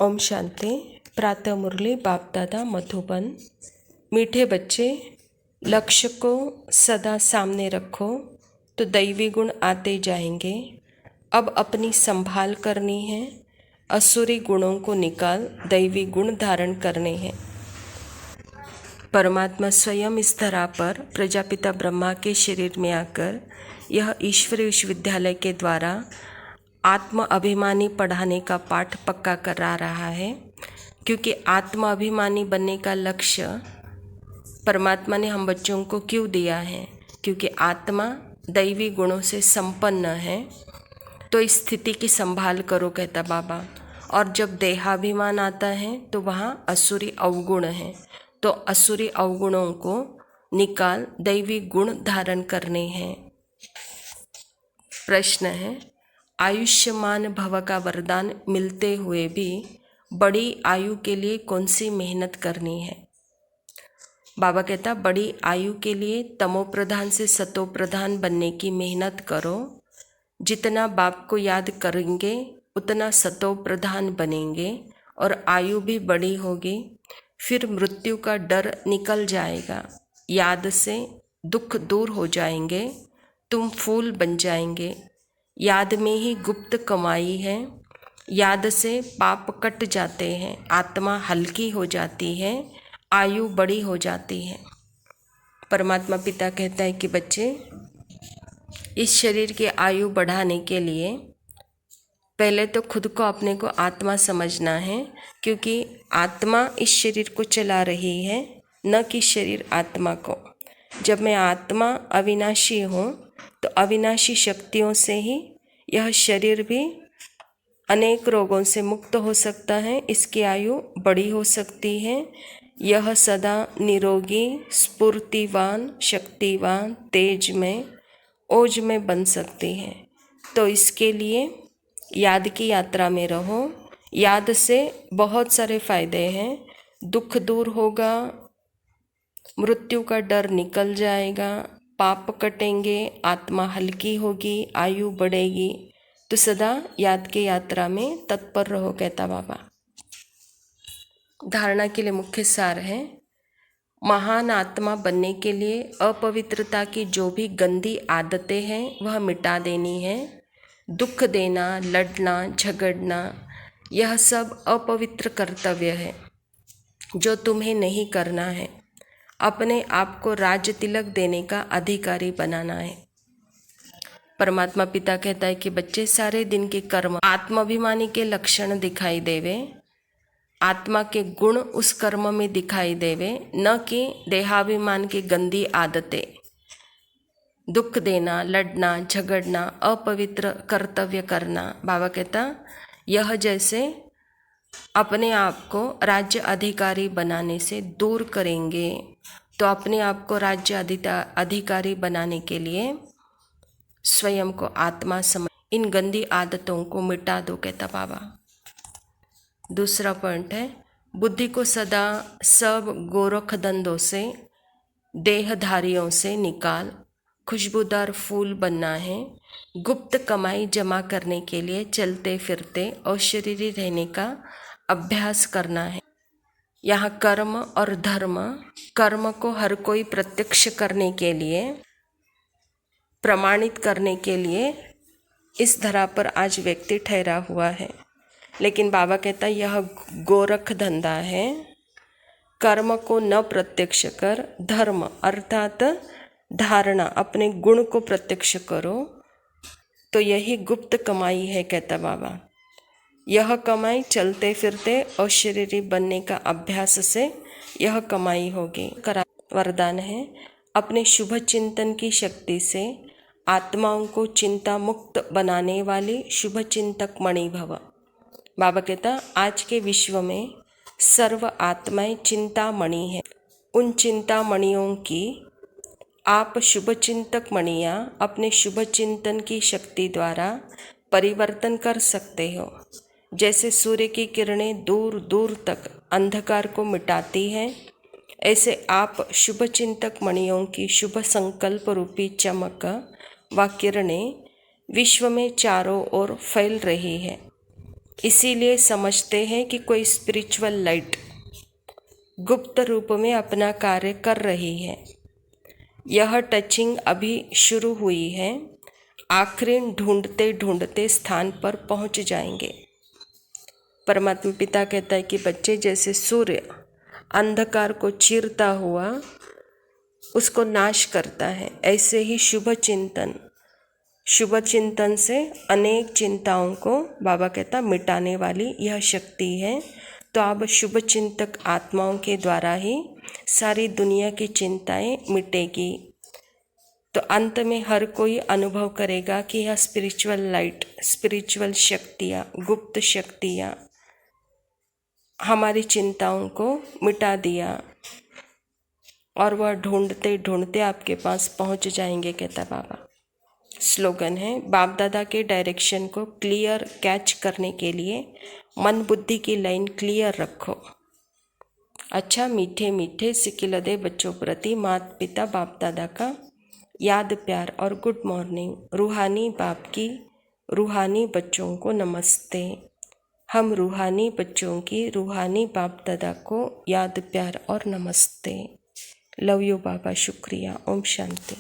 ओम शांति। प्रातः मुरली बाप दादा मधुबन। मीठे बच्चे, लक्ष्य को सदा सामने रखो तो दैवी गुण आते जाएंगे। अब अपनी संभाल करनी है, असुरी गुणों को निकाल दैवी गुण धारण करने हैं। परमात्मा स्वयं इस धरा पर प्रजापिता ब्रह्मा के शरीर में आकर यह ईश्वरीय विश्वविद्यालय के द्वारा आत्म अभिमानी पढ़ाने का पाठ पक्का करा रहा है, क्योंकि आत्म अभिमानी बनने का लक्ष्य परमात्मा ने हम बच्चों को क्यों दिया है, क्योंकि आत्मा दैवी गुणों से संपन्न है। तो इस स्थिति की संभाल करो, कहता बाबा। और जब देहाभिमान आता है तो वहाँ असुरी अवगुण है, तो असुरी अवगुणों को निकाल दैवी गुण धारण करने हैं। प्रश्न है, आयुष्मान भव का वरदान मिलते हुए भी बड़ी आयु के लिए कौन सी मेहनत करनी है। बाबा कहता, बड़ी आयु के लिए तमो प्रधान से सतो प्रधान बनने की मेहनत करो। जितना बाप को याद करेंगे उतना सतो प्रधान बनेंगे और आयु भी बड़ी होगी। फिर मृत्यु का डर निकल जाएगा, याद से दुख दूर हो जाएंगे, तुम फूल बन जाएंगे। याद में ही गुप्त कमाई है, याद से पाप कट जाते हैं, आत्मा हल्की हो जाती है, आयु बड़ी हो जाती है। परमात्मा पिता कहता है कि बच्चे, इस शरीर की आयु बढ़ाने के लिए पहले तो खुद को अपने को आत्मा समझना है, क्योंकि आत्मा इस शरीर को चला रही है, न कि शरीर आत्मा को। जब मैं आत्मा अविनाशी हूँ तो अविनाशी शक्तियों से ही यह शरीर भी अनेक रोगों से मुक्त हो सकता है, इसकी आयु बड़ी हो सकती है। यह सदा निरोगी, स्फूर्तिवान, शक्तिवान, तेज में, ओज में बन सकती है। तो इसके लिए याद की यात्रा में रहो। याद से बहुत सारे फायदे हैं, दुख दूर होगा, मृत्यु का डर निकल जाएगा, पाप कटेंगे, आत्मा हल्की होगी, आयु बढ़ेगी। तो सदा याद की यात्रा में तत्पर रहो, कहता बाबा। धारणा के लिए मुख्य सार है, महान आत्मा बनने के लिए अपवित्रता की जो भी गंदी आदतें हैं वह मिटा देनी है। दुख देना, लड़ना, झगड़ना, यह सब अपवित्र कर्तव्य है जो तुम्हें नहीं करना है। अपने आप को राज्य तिलक देने का अधिकारी बनाना है। परमात्मा पिता कहता है कि बच्चे, सारे दिन के कर्म आत्माभिमानी के लक्षण दिखाई देवे, आत्मा के गुण उस कर्म में दिखाई देवे, न कि देहाभिमान की गंदी आदतें, दुख देना, लड़ना, झगड़ना, अपवित्र कर्तव्य करना। बाबा कहता, यह जैसे अपने आप को राज्य अधिकारी बनाने से दूर करेंगे। तो अपने आप को राज्य अधिकारी बनाने के लिए स्वयं को आत्मा समझ इन गंदी आदतों को मिटा दो, कहता बाबा। दूसरा पॉइंट है, बुद्धि को सदा सब गोरख धंधों से, देहधारियों से निकाल खुशबूदार फूल बनना है। गुप्त कमाई जमा करने के लिए चलते फिरते और शरीरी रहने का अभ्यास करना है। यहाँ कर्म और धर्म, कर्म को हर कोई प्रत्यक्ष करने के लिए, प्रमाणित करने के लिए इस धरा पर आज व्यक्ति ठहरा हुआ है। लेकिन बाबा कहता है यह गोरख धंधा है। कर्म को न प्रत्यक्ष कर, धर्म अर्थात धारणा, अपने गुण को प्रत्यक्ष करो, तो यही गुप्त कमाई है, कहता बाबा। यह कमाई चलते फिरते और शरीरी बनने का अभ्यास से यह कमाई होगी। वरदान है, अपने शुभ चिंतन की शक्ति से आत्माओं को चिंता मुक्त बनाने वाली शुभ चिंतक मणि भव। बाबा कहता, आज के विश्व में सर्व आत्माएं चिंतामणि हैं। उन चिंतामणियों की आप शुभ चिंतक मणियाँ अपने शुभ चिंतन की शक्ति द्वारा परिवर्तन कर सकते हो। जैसे सूर्य की किरणें दूर दूर तक अंधकार को मिटाती हैं, ऐसे आप शुभ चिंतक मणियों की शुभ संकल्प रूपी चमक व किरणें विश्व में चारों ओर फैल रही है। इसीलिए समझते हैं कि कोई स्पिरिचुअल लाइट गुप्त रूप में अपना कार्य कर रही है। यह टचिंग अभी शुरू हुई है, आखिरी ढूंढते ढूंढते स्थान पर पहुंच जाएंगे। परमात्मा पिता कहता है कि बच्चे, जैसे सूर्य अंधकार को चीरता हुआ उसको नाश करता है, ऐसे ही शुभ चिंतन से अनेक चिंताओं को बाबा कहता मिटाने वाली यह शक्ति है। तो अब शुभ चिंतक आत्माओं के द्वारा ही सारी दुनिया की चिंताएं मिटेगी। तो अंत में हर कोई अनुभव करेगा कि यह स्पिरिचुअल लाइट, स्पिरिचुअल शक्तियाँ, गुप्त शक्तियाँ हमारी चिंताओं को मिटा दिया और वह ढूंढते ढूंढते आपके पास पहुंच जाएंगे, कहता बाबा। स्लोगन है, बाप दादा के डायरेक्शन को क्लियर कैच करने के लिए मन बुद्धि की लाइन क्लियर रखो। अच्छा, मीठे मीठे सिकिलदे बच्चों प्रति माता पिता बाप दादा का याद, प्यार और गुड मॉर्निंग। रूहानी बाप की रूहानी बच्चों को नमस्ते। हम रूहानी बच्चों की रूहानी बाप दादा को याद, प्यार और नमस्ते। लव यू बाबा, शुक्रिया। ओम शांति।